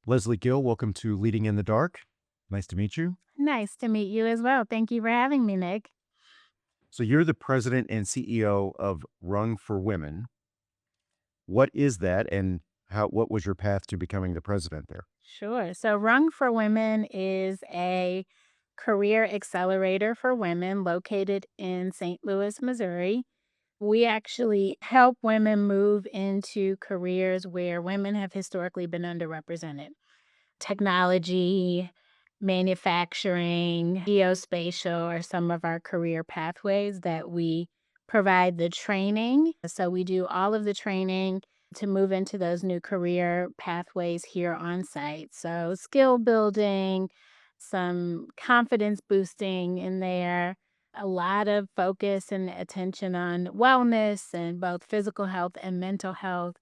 Leslie Gill, welcome to Leading in the Dark. Nice to meet you. Nice to meet you as well. Thank you for having me, Nick. So, you're the president and CEO of Rung for Women. What is that, and what was your path to becoming the president there? Sure. So, Rung for Women is a career accelerator for women located in St. Louis, Missouri. We actually help women move into careers where women have historically been underrepresented. Technology, manufacturing, geospatial are some of our career pathways that we provide the training. So we do all of the training to move into those new career pathways here on site. So skill building, some confidence boosting in there, a lot of focus and attention on wellness and both physical health and mental health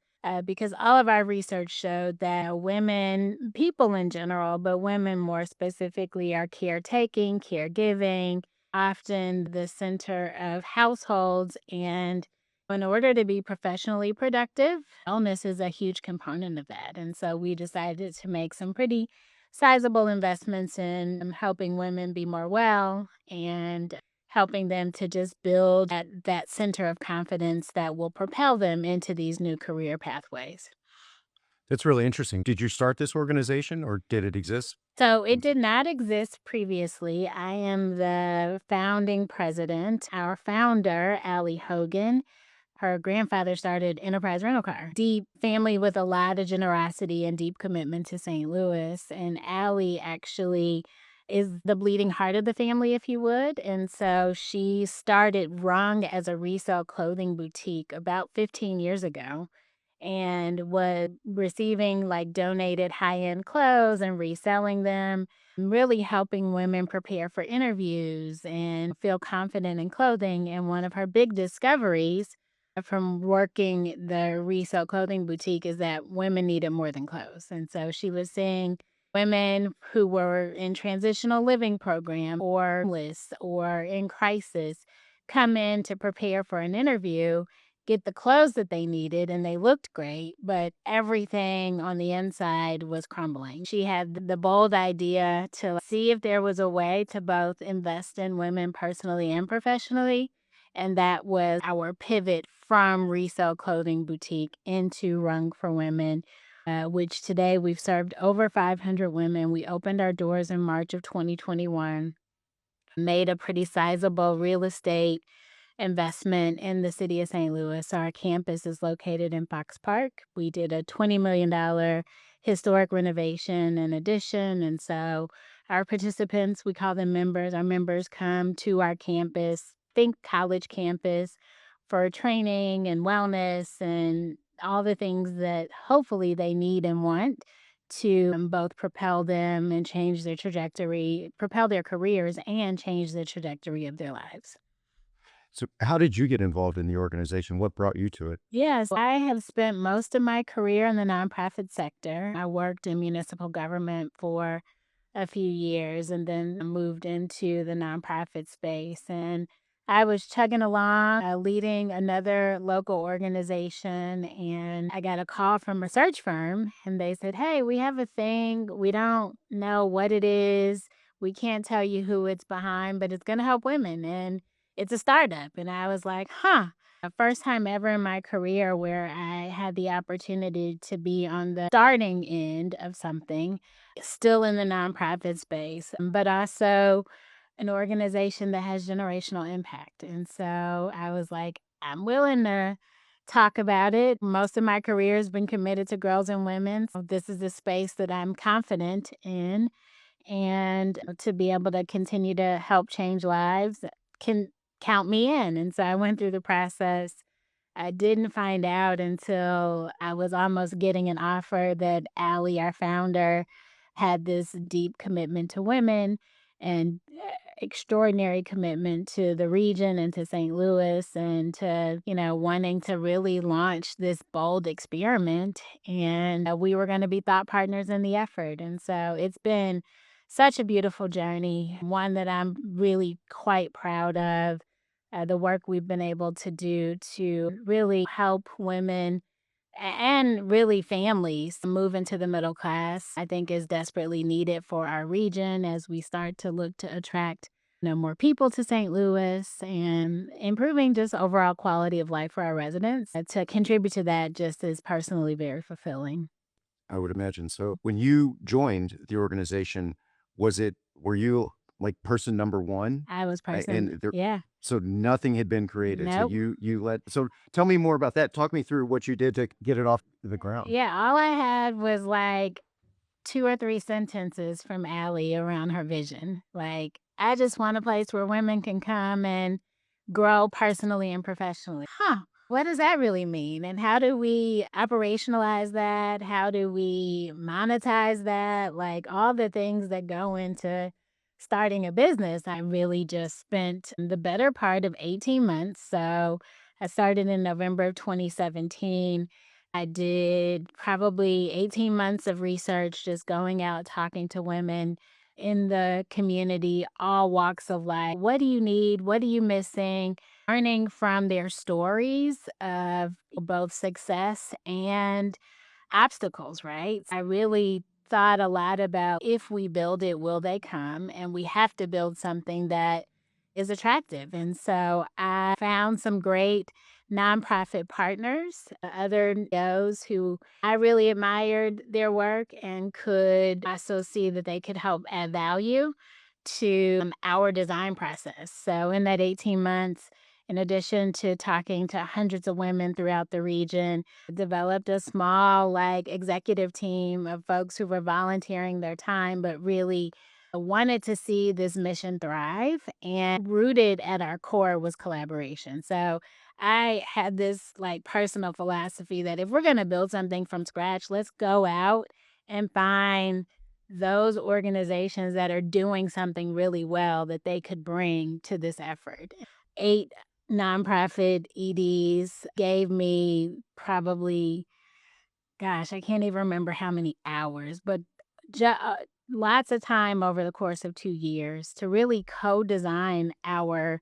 because all of our research showed that women, people in general, but women more specifically, are caretaking, caregiving, often the center of households. And in order to be professionally productive, wellness is a huge component of that. And so we decided to make some pretty sizable investments in helping women be more well and helping them to just build that center of confidence that will propel them into these new career pathways. That's really interesting. Did you start this organization or did it exist? So it did not exist previously. I am the founding president. Our founder, Allie Hogan, her grandfather started Enterprise Rental Car. Deep family with a lot of generosity and deep commitment to St. Louis. And Allie actually is the bleeding heart of the family, if you would. And so she started Rung as a resale clothing boutique about 15 years ago and was receiving like donated high end clothes and reselling them, really helping women prepare for interviews and feel confident in clothing. And one of her big discoveries from working the resale clothing boutique is that women needed more than clothes. And so she was seeing women who were in transitional living program or homeless or in crisis come in to prepare for an interview, get the clothes that they needed, and they looked great, but everything on the inside was crumbling. She had the bold idea to see if there was a way to both invest in women personally and professionally. And that was our pivot from resale clothing boutique into Rung for Women, which today we've served over 500 women. We opened our doors in March of 2021, made a pretty sizable real estate investment in the city of St. Louis. Our campus is located in Fox Park. We did a $20 million historic renovation and addition. And so our participants, we call them members, our members come to our campus, think college campus, for training and wellness and all the things that hopefully they need and want to both propel them and change their trajectory, propel their careers and change the trajectory of their lives. So, how did you get involved in the organization? What brought you to it? Yes, I have spent most of my career in the nonprofit sector. I worked in municipal government for a few years and then moved into the nonprofit space. And I was chugging along, leading another local organization, and I got a call from a search firm, and they said, "Hey, we have a thing. We don't know what it is. We can't tell you who it's behind, but it's going to help women. And it's a startup." And I was like, huh. The first time ever in my career where I had the opportunity to be on the starting end of something, still in the nonprofit space, but also an organization that has generational impact. And so I was like, I'm willing to talk about it. Most of my career has been committed to girls and women. So this is a space that I'm confident in. And to be able to continue to help change lives can count me in. And so I went through the process. I didn't find out until I was almost getting an offer that Allie, our founder, had this deep commitment to women and extraordinary commitment to the region and to St. Louis and to, wanting to really launch this bold experiment. And we were going to be thought partners in the effort. And so it's been such a beautiful journey, one that I'm really quite proud of. The work we've been able to do to really help women and really families move into the middle class, I think is desperately needed for our region as we start to look to attract more people to St. Louis and improving just overall quality of life for our residents. To contribute to that just is personally very fulfilling. I would imagine so. When you joined the organization, were you like person number one? I was person, And there, yeah, so nothing had been created. So nope. so tell me more about that. Talk me through what you did to get it off the ground. Yeah, all I had was like 2 or 3 sentences from Allie around her vision. Like, "I just want a place where women can come and grow personally and professionally." Huh, what does that really mean? And how do we operationalize that? How do we monetize that? Like, all the things that go into starting a business. I really just spent the better part of 18 months. So, I started in November of 2017. I did probably 18 months of research, just going out, talking to women in the community, all walks of life. What do you need? What are you missing? Learning from their stories of both success and obstacles, right? I really thought a lot about if we build it, will they come? And we have to build something that is attractive. And so I found some great nonprofit partners, other those who I really admired their work and could also see that they could help add value to our design process. So in that 18 months, in addition to talking to hundreds of women throughout the region, developed a small, like, executive team of folks who were volunteering their time, but really wanted to see this mission thrive. And rooted at our core was collaboration. So I had this like personal philosophy that if we're going to build something from scratch, let's go out and find those organizations that are doing something really well that they could bring to this effort. 8 nonprofit EDs gave me probably, gosh, I can't even remember how many hours, but ju lots of time over the course of 2 years to really co-design our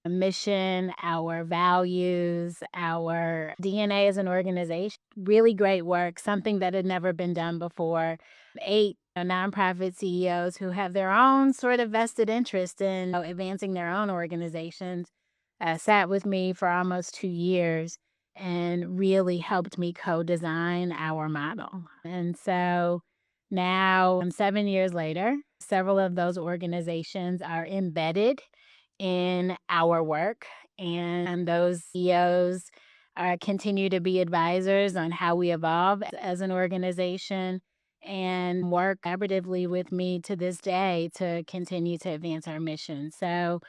mission, our values, our DNA as an organization. Really great work, something that had never been done before. 8 nonprofit CEOs who have their own sort of vested interest in advancing their own organizations sat with me for almost 2 years and really helped me co-design our model. And so now, 7 years later, several of those organizations are embedded in our work, and those CEOs continue to be advisors on how we evolve as an organization and work collaboratively with me to this day to continue to advance our mission. So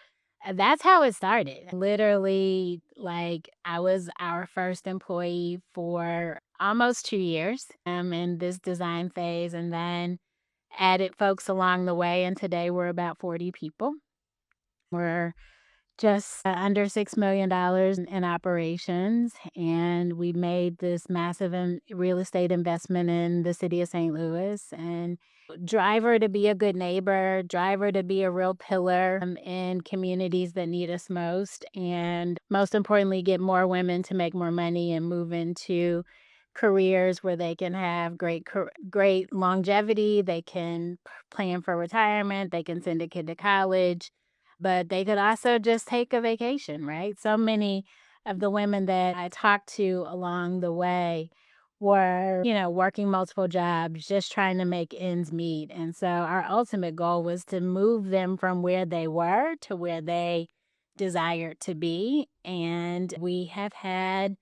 that's how it started. Literally, like, I was our first employee for almost 2 years, in this design phase, and then added folks along the way, and today we're about 40 people. We're just under $6 million in operations, and we made this massive real estate investment in the city of St. Louis. And driver to be a good neighbor, driver to be a real pillar in communities that need us most, and most importantly, get more women to make more money and move into careers where they can have great longevity. They can plan for retirement. They can send a kid to college, but they could also just take a vacation, right? So many of the women that I talked to along the way were, working multiple jobs, just trying to make ends meet. And so our ultimate goal was to move them from where they were to where they desired to be. And we have had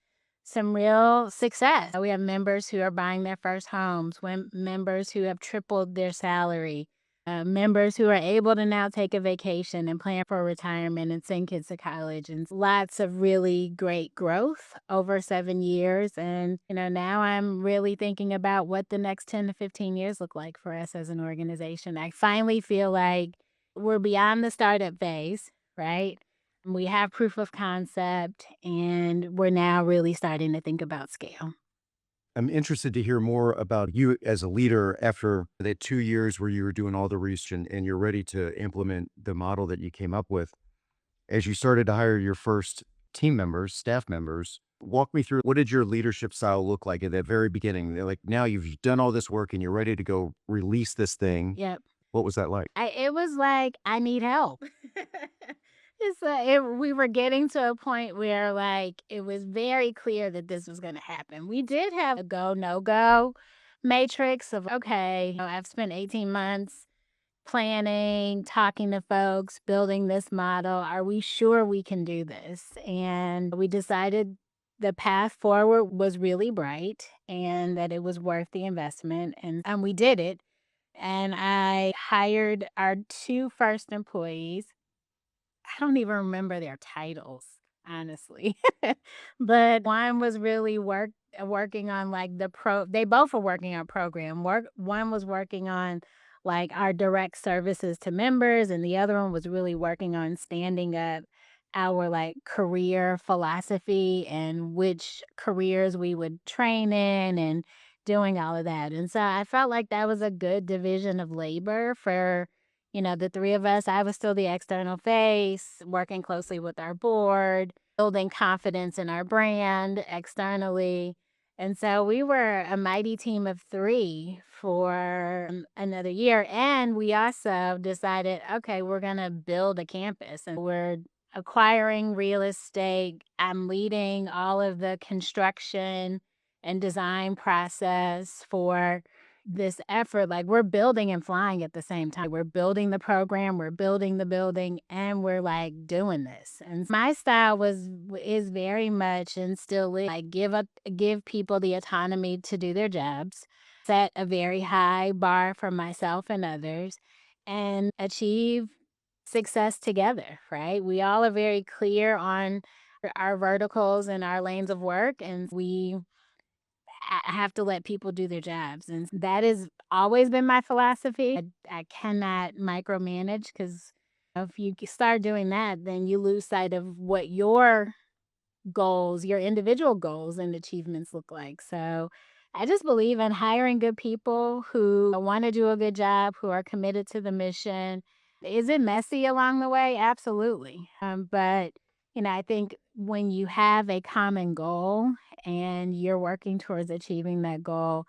some real success. We have members who are buying their first homes, members who have tripled their salary, members who are able to now take a vacation and plan for retirement and send kids to college, and lots of really great growth over 7 years. And, now I'm really thinking about what the next 10 to 15 years look like for us as an organization. I finally feel like we're beyond the startup phase, right? We have proof of concept, and we're now really starting to think about scale. I'm interested to hear more about you as a leader after that 2 years where you were doing all the research and you're ready to implement the model that you came up with. As you started to hire your first team members, staff members, Walk me through, what did your leadership style look like at the very beginning? They're like, now you've done all this work and you're ready to go release this thing. Yep. What was that like? It was like, "I need help." We were getting to a point where, like, it was very clear that this was gonna happen. We did have a go, no-go matrix of, "Okay, I've spent 18 months planning, talking to folks, building this model. Are we sure we can do this?" And we decided the path forward was really bright and that it was worth the investment, and we did it. And I hired our 2 first employees. I don't even remember their titles, honestly. But one was really working on, like, they both were working on program work. One was working on, like, our direct services to members, and the other one was really working on standing up our, like, career philosophy and which careers we would train in and doing all of that. And so I felt like that was a good division of labor for, the 3 of us. I was still the external face, working closely with our board, building confidence in our brand externally. And so we were a mighty team of 3 for another year. And we also decided, okay, we're gonna build a campus and we're acquiring real estate. I'm leading all of the construction and design process for this effort. Like, we're building and flying at the same time. We're building the program, we're building the building, and we're, like, doing this. And my style is very much and still is, like, give people the autonomy to do their jobs, set a very high bar for myself and others, and achieve success together, right? We all are very clear on our verticals and our lanes of work, and we have to let people do their jobs, and that has always been my philosophy. I cannot micromanage because if you start doing that, then you lose sight of what your individual goals and achievements look like. So I just believe in hiring good people who want to do a good job, who are committed to the mission. Is it messy along the way? Absolutely. But I think when you have a common goal and you're working towards achieving that goal,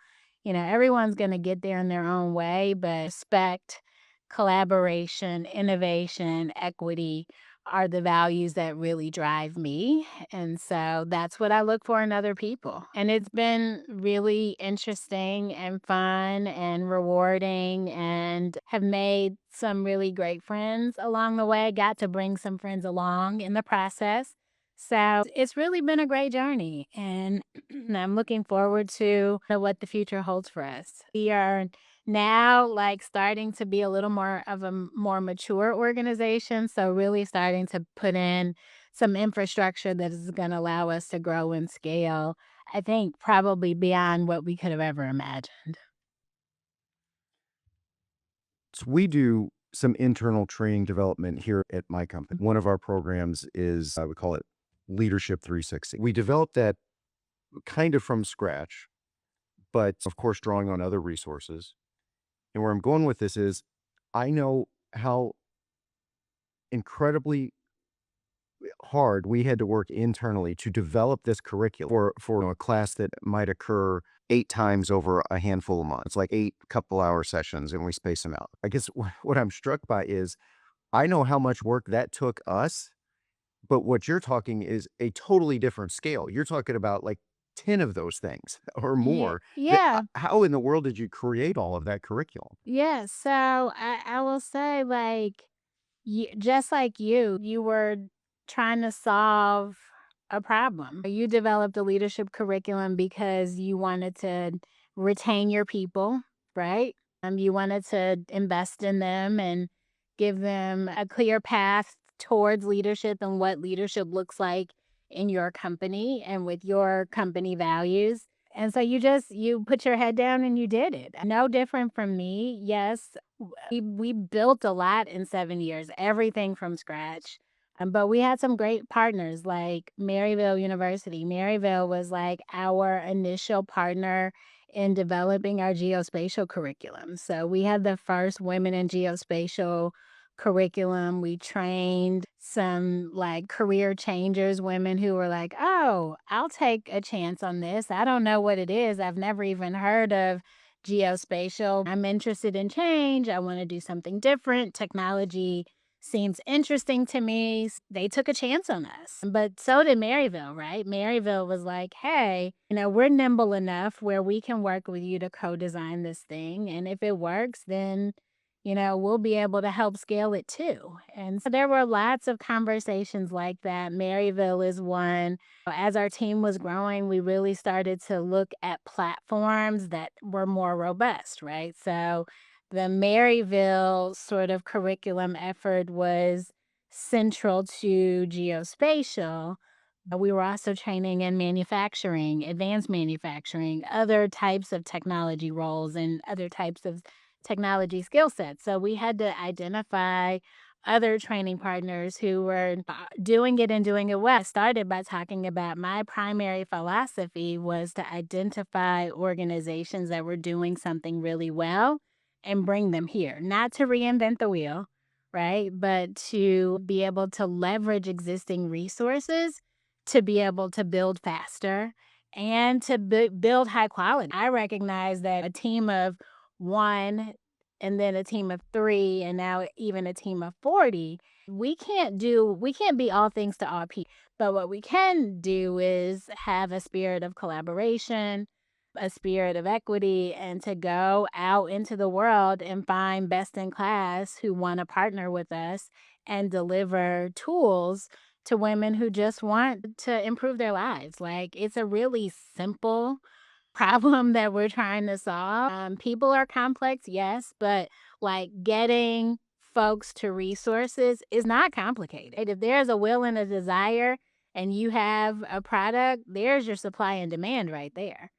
everyone's going to get there in their own way, but respect, collaboration, innovation, equity are the values that really drive me. And so that's what I look for in other people. And it's been really interesting and fun and rewarding, and have made some really great friends along the way. Got to bring some friends along in the process. So it's really been a great journey. And I'm looking forward to what the future holds for us. We are now, like, starting to be a little more of a more mature organization, so really starting to put in some infrastructure that is gonna allow us to grow and scale, I think probably beyond what we could have ever imagined. So we do some internal training development here at my company. One of our programs is, we call it Leadership 360. We developed that kind of from scratch, but of course, drawing on other resources. And where I'm going with this is, I know how incredibly hard we had to work internally to develop this curriculum for a class that might occur 8 times over a handful of months, like 8 couple-hour sessions, and we space them out. I guess what I'm struck by is, I know how much work that took us, but what you're talking is a totally different scale. You're talking about, like, 10 of those things or Yeah, more. yeah, How in the world did you create all of that curriculum? yeah, so I will say, like, just like you were trying to solve a problem. You developed a leadership curriculum because you wanted to retain your people, right? You wanted to invest in them and give them a clear path towards leadership and what leadership looks like in your company and with your company values. And so you put your head down and you did it. No different from me. Yes, we built a lot in 7 years, everything from scratch. But we had some great partners like Maryville University. Maryville was like our initial partner in developing our geospatial curriculum. So we had the first women in geospatial curriculum. We trained some like career changers, women who were like, oh, I'll take a chance on this. I don't know what it is. I've never even heard of geospatial. I'm interested in change. I want to do something different. Technology seems interesting to me. They took a chance on us. But so did Maryville, right? Maryville was like, hey, we're nimble enough where we can work with you to co design this thing. And if it works, then we'll be able to help scale it too. And so there were lots of conversations like that. Maryville is one. As our team was growing, we really started to look at platforms that were more robust, right? So the Maryville sort of curriculum effort was central to geospatial. But we were also training in manufacturing, advanced manufacturing, other types of technology roles, and other types of technology skill sets. So we had to identify other training partners who were doing it and doing it well. I started by talking about my primary philosophy was to identify organizations that were doing something really well and bring them here, not to reinvent the wheel, right? But to be able to leverage existing resources to be able to build faster and to build high quality. I recognize that a team of one and then a team of three and now even a team of 40, we can't be all things to all people. But what we can do is have a spirit of collaboration, a spirit of equity, and to go out into the world and find best in class who want to partner with us and deliver tools to women who just want to improve their lives. Like, it's a really simple problem that we're trying to solve. People are complex, yes, but like getting folks to resources is not complicated. If there's a will and a desire and you have a product, there's your supply and demand right there.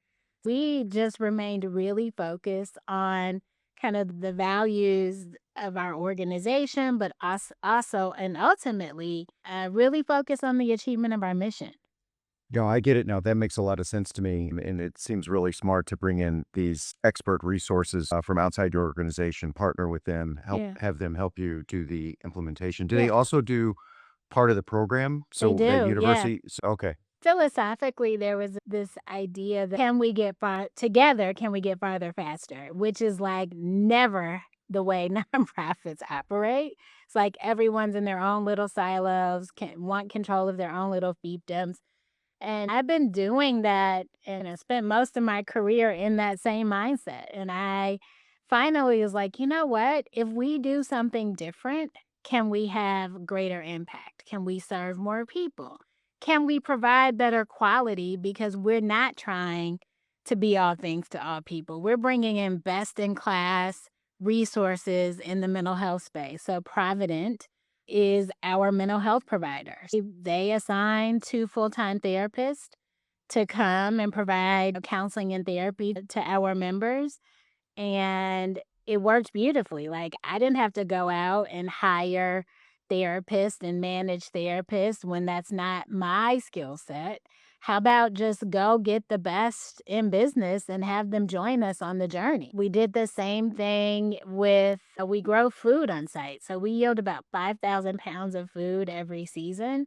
We just remained really focused on kind of the values of our organization, but also and ultimately really focus on the achievement of our mission. No, I get it now. That makes a lot of sense to me. And it seems really smart to bring in these expert resources from outside your organization, partner with them, Yeah, have them help you do the implementation. Do they yeah, also do part of the program? they So that do. Yeah. university, okay. Philosophically, there was this idea that can we get far together, can we get farther faster? Which is like never the way nonprofits operate. It's like everyone's in their own little silos, can want control of their own little fiefdoms. And I've been doing that and I spent most of my career in that same mindset. And I finally was like, you know what? If we do something different, can we have greater impact? Can we serve more people? Can we provide better quality? Because we're not trying to be all things to all people. We're bringing in best in class resources in the mental health space. So, Provident is our mental health provider. They assign 2 full-time therapists to come and provide counseling and therapy to our members, and it worked beautifully. Like, I didn't have to go out and hire therapists and manage therapists when that's not my skill set. How about just go get the best in business and have them join us on the journey? We did the same thing with we grow food on site. So we yield about 5,000 pounds of food every season.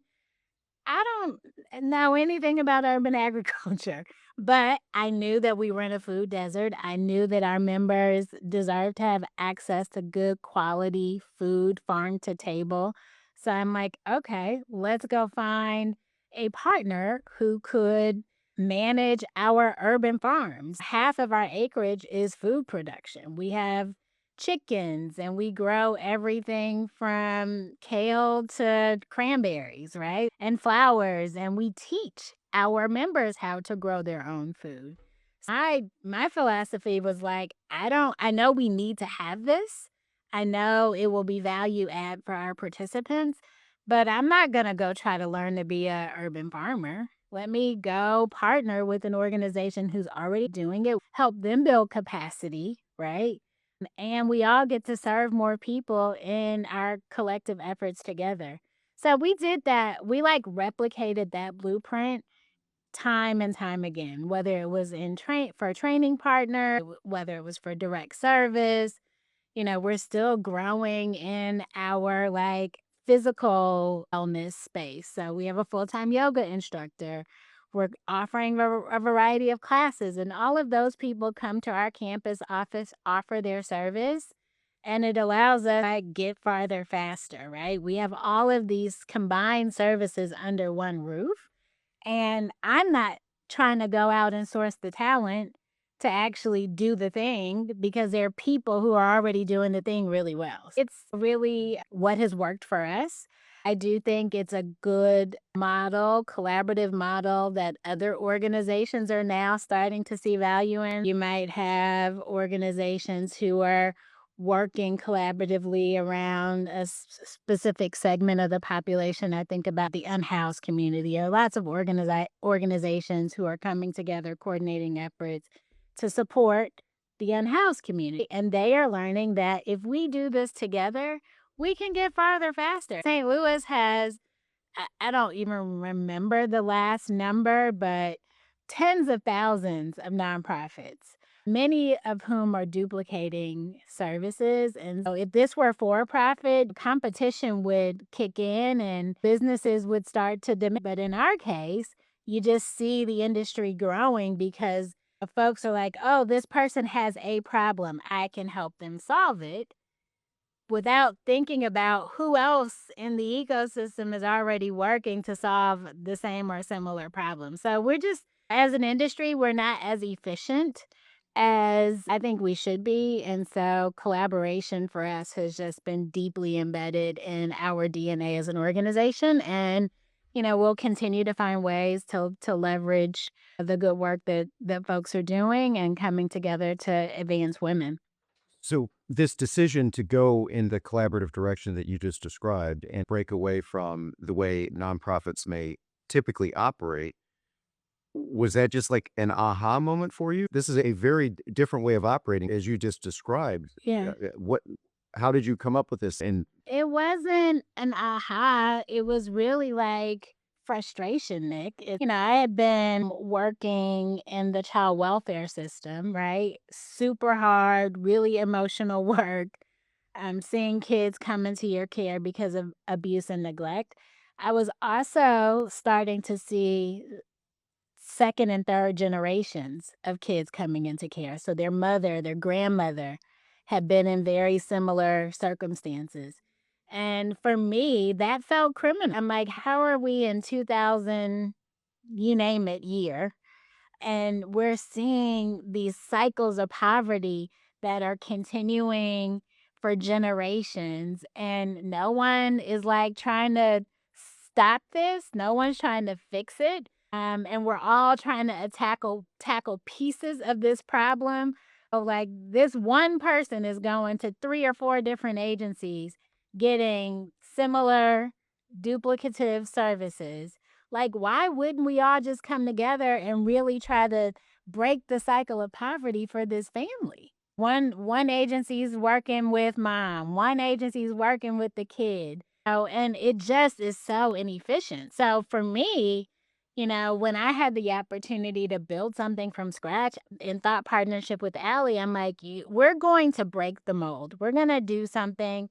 I don't know anything about urban agriculture, but I knew that we were in a food desert. I knew that our members deserve to have access to good quality food, farm to table. So I'm like, okay, let's go find a partner who could manage our urban farms. Half of our acreage is food production. We have chickens and we grow everything from kale to cranberries, right? And flowers. And we teach our members how to grow their own food. My philosophy was like, I know we need to have this. I know it will be value add for our participants, but I'm not gonna go try to learn to be a urban farmer. Let me go partner with an organization who's already doing it, help them build capacity, right? And we all get to serve more people in our collective efforts together. So we did that. We like replicated that blueprint time and time again, whether it was in train for a training partner, whether it was for direct service. We're still growing in our like physical wellness space. So we have a full-time yoga instructor. We're offering a variety of classes, and all of those people come to our campus office, offer their service, and it allows us to like, get farther faster, right? We have all of these combined services under one roof. And I'm not trying to go out and source the talent to actually do the thing because there are people who are already doing the thing really well. It's really what has worked for us. I do think it's a good model, collaborative model that other organizations are now starting to see value in. You might have organizations who are working collaboratively around a specific segment of the population. I think about the unhoused community. There are lots of organizations who are coming together, coordinating efforts to support the unhoused community. And they are learning that if we do this together, we can get farther faster. St. Louis has I don't even remember the last number, but tens of thousands of nonprofits, many of whom are duplicating services. And so if this were for profit, competition would kick in and businesses would start to demand. But in our case, you just see the industry growing because folks are like, oh, this person has a problem. I can help them solve it without thinking about who else in the ecosystem is already working to solve the same or similar problem. So we're just, as an industry, we're not as efficient as I think we should be. And so collaboration for us has just been deeply embedded in our DNA as an organization. And we'll continue to find ways to leverage the good work that folks are doing and coming together to advance women. So this decision to go in the collaborative direction that you just described and break away from the way nonprofits may typically operate, was that just like an aha moment for you? This is a very different way of operating as you just described. Yeah. What how did you come up with this? And It wasn't an aha, it was really like frustration, Nick. I had been working in the child welfare system, right? Super hard, really emotional work. Seeing kids come into your care because of abuse and neglect. I was also starting to see second and third generations of kids coming into care. So their mother, their grandmother had been in very similar circumstances. And for me, that felt criminal. I'm like, how are we in 2000, you name it, year? And we're seeing these cycles of poverty that are continuing for generations. And no one is like trying to stop this. No one's trying to fix it. And we're all trying to tackle pieces of this problem. So like this one person is going to three or four different agencies getting similar duplicative services. Like, why wouldn't we all just come together and really try to break the cycle of poverty for this family? One agency's working with mom, one agency's working with the kid. And it just is so inefficient. So for me, when I had the opportunity to build something from scratch in thought partnership with Allie, I'm like, we're going to break the mold. We're going to do something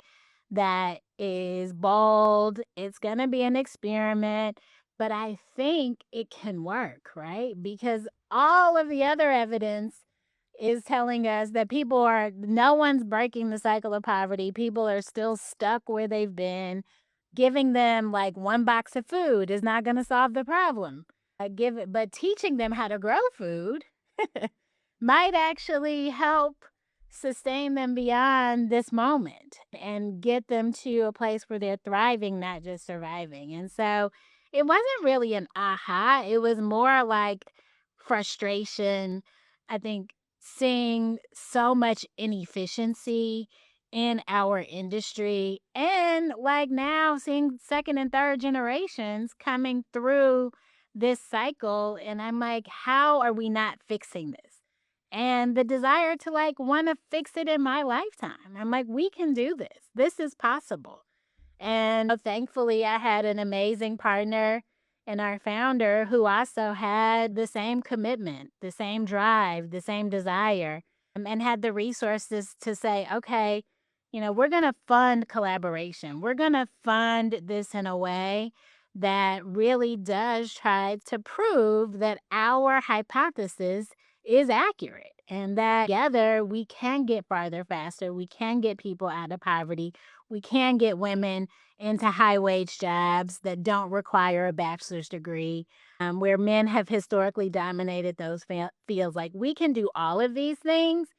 that is bold. It's going to be an experiment, but I think it can work, right? Because all of the other evidence is telling us that no one's breaking the cycle of poverty. People are still stuck where they've been. Giving them like one box of food is not going to solve the problem. But teaching them how to grow food might actually help sustain them beyond this moment and get them to a place where they're thriving, not just surviving. And so it wasn't really an aha, it was more like frustration. I think seeing so much inefficiency in our industry and like now seeing second and third generations coming through this cycle. And I'm like, how are we not fixing this? And the desire to like want to fix it in my lifetime. I'm like, we can do this. This is possible. And thankfully, I had an amazing partner and our founder who also had the same commitment, the same drive, the same desire, and had the resources to say, okay, we're going to fund collaboration. We're going to fund this in a way that really does try to prove that our hypothesis is accurate and that together we can get farther faster. We can get people out of poverty. We can get women into high wage jobs that don't require a bachelor's degree, where men have historically dominated those fields. Like we can do all of these things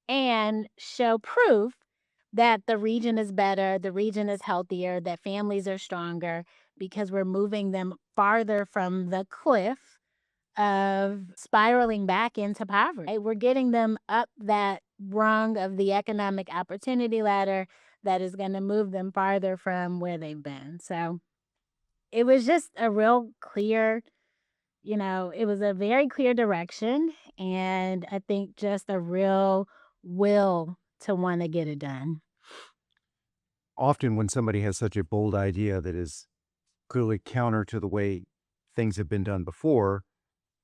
and show proof that the region is better, the region is healthier, that families are stronger because we're moving them farther from the cliff of spiraling back into poverty. Right? We're getting them up that rung of the economic opportunity ladder that is going to move them farther from where they've been. So it was just a real clear, it was a very clear direction. And I think just a real will to want to get it done. Often when somebody has such a bold idea that is clearly counter to the way things have been done before,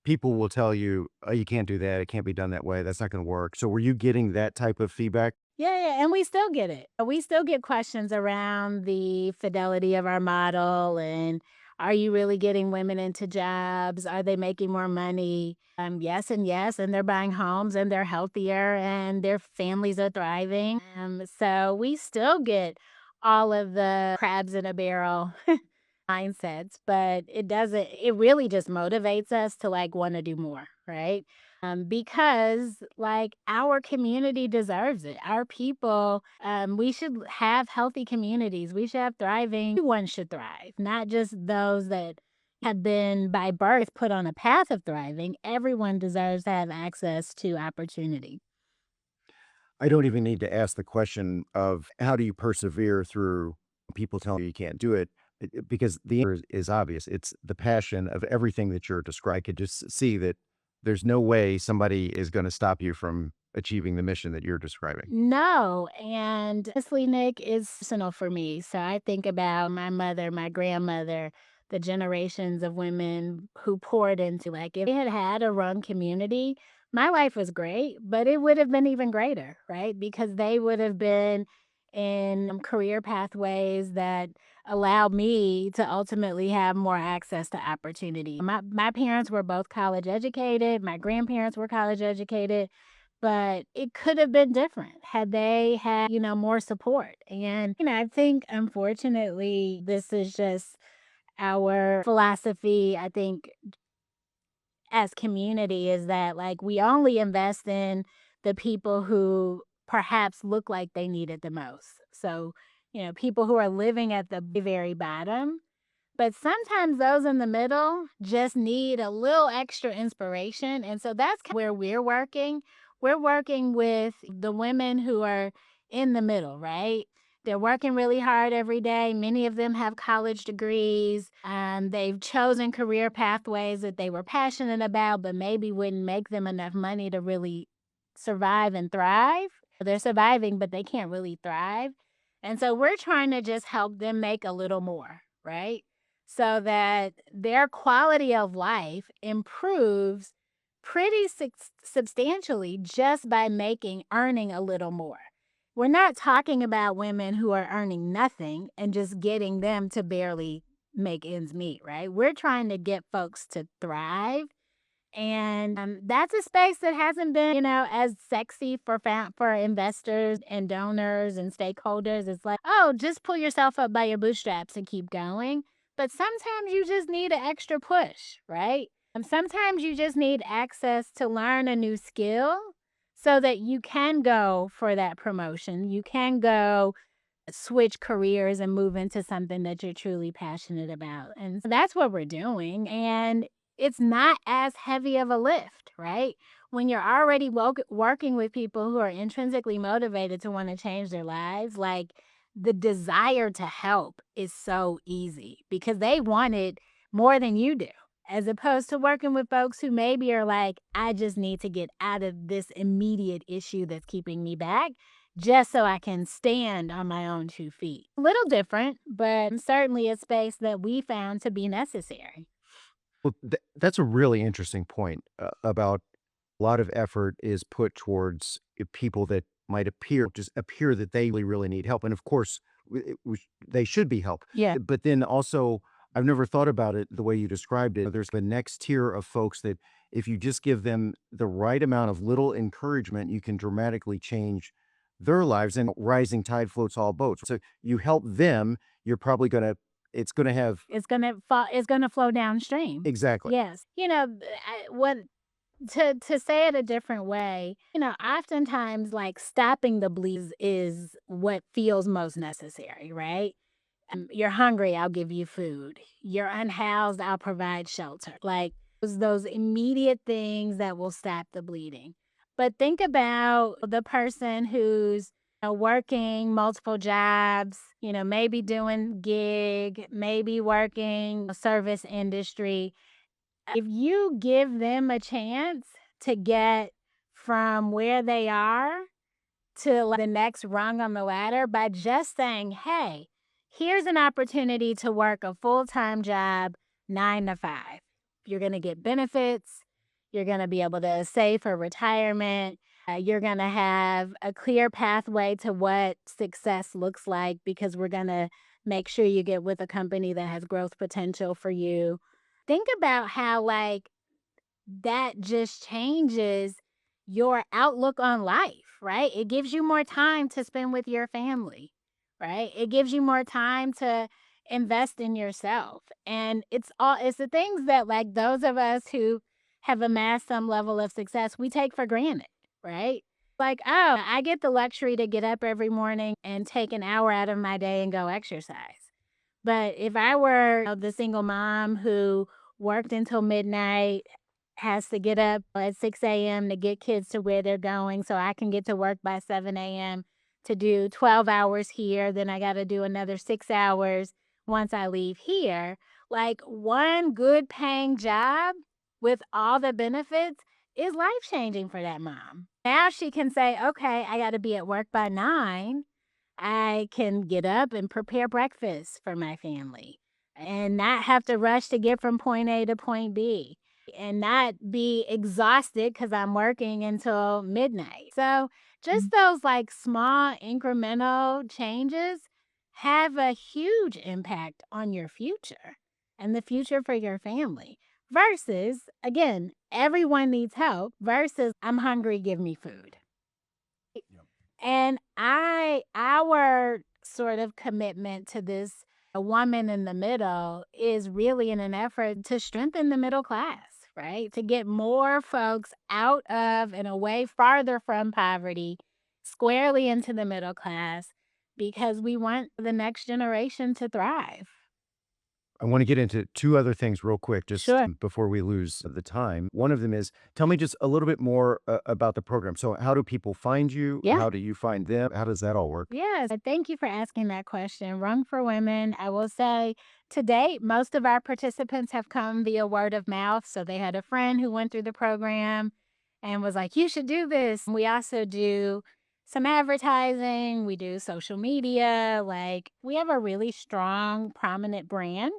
people will tell you, "Oh, you can't do that. It can't be done that way. That's not gonna work." So were you getting that type of feedback? Yeah, yeah, and we still get it. We still get questions around the fidelity of our model and are you really getting women into jobs? Are they making more money? Yes and yes, and they're buying homes and they're healthier and their families are thriving. So we still get all of the crabs in a barrel mindsets, but it really just motivates us to like want to do more, right? Because like our community deserves it. Our people, we should have healthy communities. We should have thriving. Everyone should thrive, not just those that have been by birth put on a path of thriving. Everyone deserves to have access to opportunity. I don't even need to ask the question of how do you persevere through people telling you you can't do it, because the answer is obvious. It's the passion of everything that you're describing. I could just see that there's no way somebody is gonna stop you from achieving the mission that you're describing. No, and honestly, Nick, is personal for me. So I think about my mother, my grandmother, the generations of women who poured into like if they had had a run community, my life was great, but it would have been even greater, right? Because they would have been in career pathways that allowed me to ultimately have more access to opportunity. My parents were both college educated, my grandparents were college educated, but it could have been different had they had, more support. And, I think unfortunately, this is just our philosophy, I think, as community is that like we only invest in the people who perhaps look like they need it the most. So, people who are living at the very bottom, but sometimes those in the middle just need a little extra inspiration, and so that's where we're working. We're working with the women who are in the middle, right? They're working really hard every day. Many of them have college degrees. They've chosen career pathways that they were passionate about, but maybe wouldn't make them enough money to really survive and thrive. They're surviving, but they can't really thrive. And so we're trying to just help them make a little more, right? So that their quality of life improves pretty substantially just by earning a little more. We're not talking about women who are earning nothing and just getting them to barely make ends meet, right? We're trying to get folks to thrive, and that's a space that hasn't been, as sexy for investors and donors and stakeholders. It's like, oh, just pull yourself up by your bootstraps and keep going. But sometimes you just need an extra push, right? Sometimes you just need access to learn a new skill so that you can go for that promotion. You can go switch careers and move into something that you're truly passionate about. And so that's what we're doing. And it's not as heavy of a lift, right? When you're already working with people who are intrinsically motivated to want to change their lives, like the desire to help is so easy because they want it more than you do. As opposed to working with folks who maybe are like, I just need to get out of this immediate issue that's keeping me back just so I can stand on my own 2 feet. A little different, but certainly a space that we found to be necessary. Well, that's a really interesting point, about a lot of effort is put towards people that might appear that they really need help. And of course, they should be helped. Yeah. But then also, I've never thought about it the way you described it. There's the next tier of folks that if you just give them the right amount of little encouragement, you can dramatically change their lives, and rising tide floats all boats. So you help them, you're probably it's gonna have It's gonna flow downstream. exactly. Yes. What to say it a different way, oftentimes, like, stopping the bleeds is what feels most necessary, right? You're hungry, I'll give you food. You're unhoused, I'll provide shelter. Like, those immediate things that will stop the bleeding. But think about the person who's working multiple jobs, maybe doing gig, maybe working service industry. If you give them a chance to get from where they are to, like, the next rung on the ladder by just saying, "Hey, here's an opportunity to work a full-time job, 9 to 5. You're gonna get benefits, you're gonna be able to save for retirement, you're gonna have a clear pathway to what success looks like because we're gonna make sure you get with a company that has growth potential for you." Think about how, like, that just changes your outlook on life, right? It gives you more time to spend with your family, right? It gives you more time to invest in yourself. And it's the things that, like, those of us who have amassed some level of success, we take for granted, right? Like, oh, I get the luxury to get up every morning and take an hour out of my day and go exercise. But if I were the single mom who worked until midnight, has to get up at 6 a.m. to get kids to where they're going so I can get to work by 7 a.m. to do 12 hours here, then I got to do another 6 hours once I leave here. Like, one good paying job with all the benefits is life changing for that mom. Now she can say, okay, I got to be at work by 9. I can get up and prepare breakfast for my family and not have to rush to get from point A to point B and not be exhausted because I'm working until midnight. So, just those, like, small incremental changes have a huge impact on your future and the future for your family. Versus, again, everyone needs help versus I'm hungry, give me food. And our sort of commitment to this a woman in the middle is really in an effort to strengthen the middle class, right? To get more folks out of and away farther from poverty, squarely into the middle class, because we want the next generation to thrive. I want to get into two other things real quick, just Sure. before we lose the time. One of them is tell me just a little bit more about the program. So, how do people find you? Yeah. How do you find them? How does that all work? Yes, thank you for asking that question. Rung for Women, I will say to date, most of our participants have come via word of mouth. So they had a friend who went through the program and was like, you should do this. We also do some advertising, we do social media. Like, we have a really strong, prominent brand.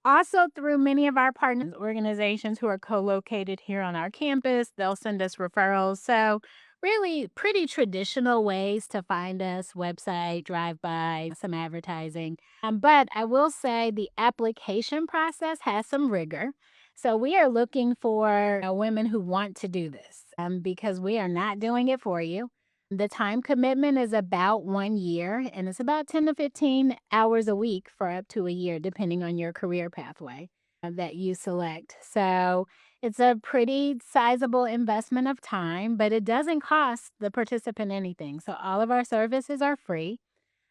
Also, through many of our partners organizations who are co-located here on our campus, they'll send us referrals. So, really pretty traditional ways to find us: website, drive by, some advertising. But I will say the application process has some rigor. So, we are looking for women who want to do this because we are not doing it for you. The time commitment is about 1 year, and it's about 10 to 15 hours a week for up to a year, depending on your career pathway that you select. So it's a pretty sizable investment of time, but it doesn't cost the participant anything. So all of our services are free.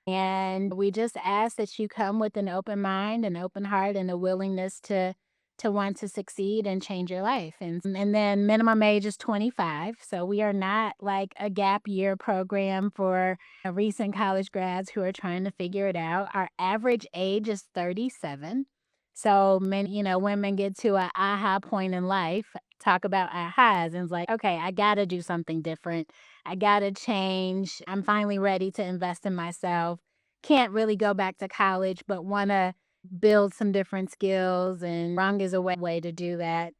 And we just ask that you come with an open mind, an open heart, and a willingness to want to succeed and change your life. And then minimum age is 25. So we are not like a gap year program for recent college grads who are trying to figure it out. Our average age is 37. So many, women get to a aha point in life, talk about ahas, and it's like, okay, I gotta do something different. I gotta change. I'm finally ready to invest in myself. Can't really go back to college, but wanna build some different skills, and Rung is a way to do that.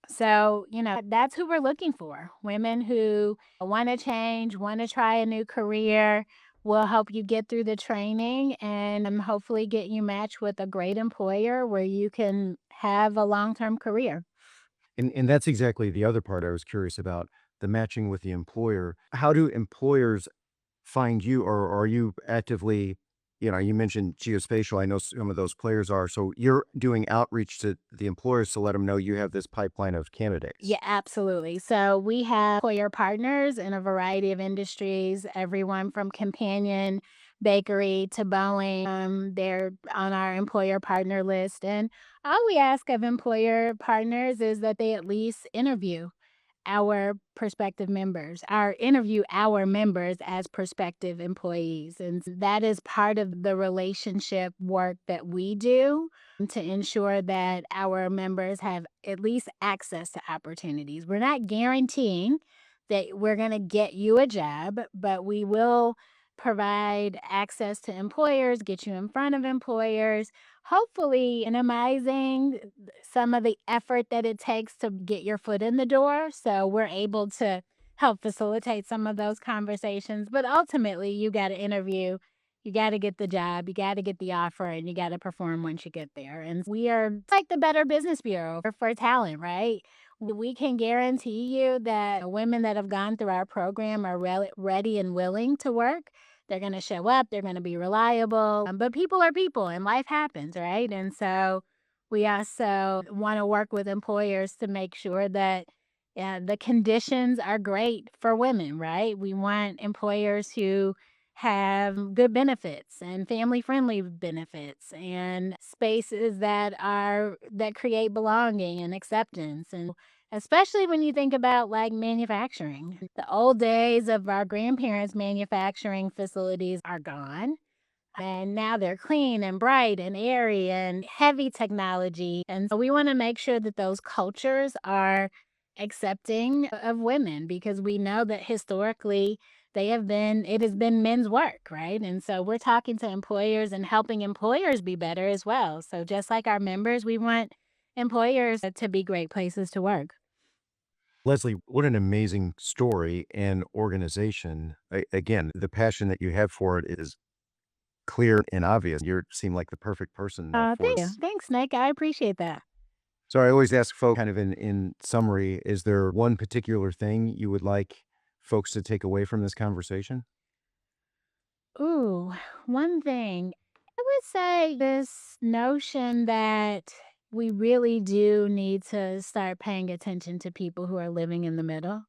So, that's who we're looking for. Women who want to change, want to try a new career. Will help you get through the training and hopefully get you matched with a great employer where you can have a long term career. And that's exactly the other part I was curious about, the matching with the employer. How do employers find you, or are you actively, you mentioned geospatial. I know some of those players are. So you're doing outreach to the employers to let them know you have this pipeline of Yeah, candidates. absolutely. So we have employer partners in a variety of industries, everyone from companion bakery to Boeing. They're on our employer partner list. And all we ask of employer partners is that they at least interview our members as prospective employees. And that is part of the relationship work that we do to ensure that our members have at least access to opportunities. We're not guaranteeing that we're going to get you a job, but we will provide access to employers, get you in front of employers, hopefully minimizing some of the effort that it takes to get your foot in the door. So we're able to help facilitate some of those conversations. But ultimately, you got to interview, you got to get the job, you got to get the offer, and you got to perform once you get there. And we are like the Better Business Bureau for talent, right? We can guarantee you that women that have gone through our program are ready and willing to work. They're going to show up, they're going to be reliable. But people are people and life happens, right? And so we also want to work with employers to make sure that the conditions are great for women, right? We want employers who have good benefits and family friendly benefits and spaces that create belonging and acceptance. And especially when you think about like manufacturing, the old days of our grandparents' manufacturing facilities are gone. And now they're clean and bright and airy and heavy technology. And so we want to make sure that those cultures are accepting of women because we know that historically it has been men's work, right? And so we're talking to employers and helping employers be better as well. So just like our members, we want employers to be great places to work. Leslie, what an amazing story and organization. Again, the passion that you have for it is clear and obvious. You seem like the perfect person for Thank you. this. Thanks, Nick. I appreciate that. So I always ask folks kind of in summary, is there one particular thing you would like folks to take away from this conversation? Ooh, one thing I would say this notion that we really do need to start paying attention to people who are living in the middle,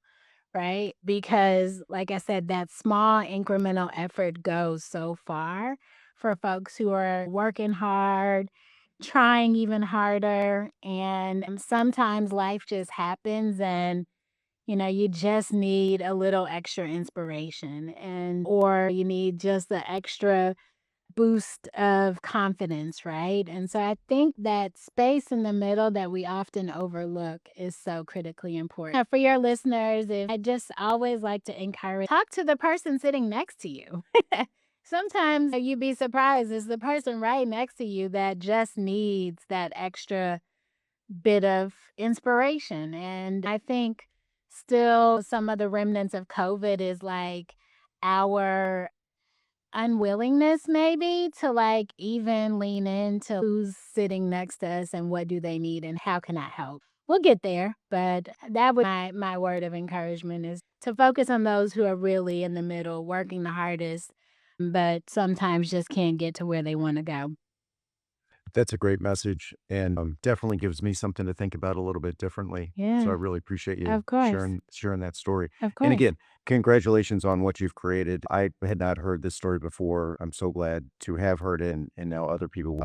right? Because, like I said, that small incremental effort goes so far for folks who are working hard, trying even harder. And sometimes life just happens and you just need a little extra inspiration or you need just the extra boost of confidence, right? And so I think that space in the middle that we often overlook is so critically important. Now, for your listeners, if I just always like to encourage, talk to the person sitting next to you. Sometimes you'd be surprised it's the person right next to you that just needs that extra bit of inspiration. And I think still some of the remnants of COVID is like our unwillingness maybe to like even lean into who's sitting next to us and what do they need and how can I help. We'll get there, but that would my word of encouragement is to focus on those who are really in the middle, working the hardest, but sometimes just can't get to where they want to go. That's a great message and definitely gives me something to think about a little bit differently. So I Yeah, really appreciate you of course. sharing that story. Of And course. again, congratulations on what you've created. I had not heard this story before. I'm so glad to have heard it, and now other people.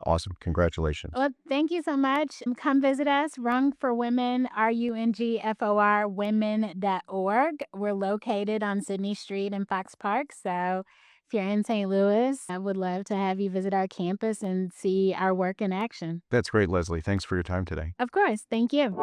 Awesome. Congratulations. Well, thank you so much. Come visit us, Rung for Women, RUNGFOR women.org. We're located on Sydney Street in Fox Park. So if you're in St. Louis, I would love to have you visit our campus and see our work in action. That's great, Leslie. Thanks for your time today. Of course. Thank you.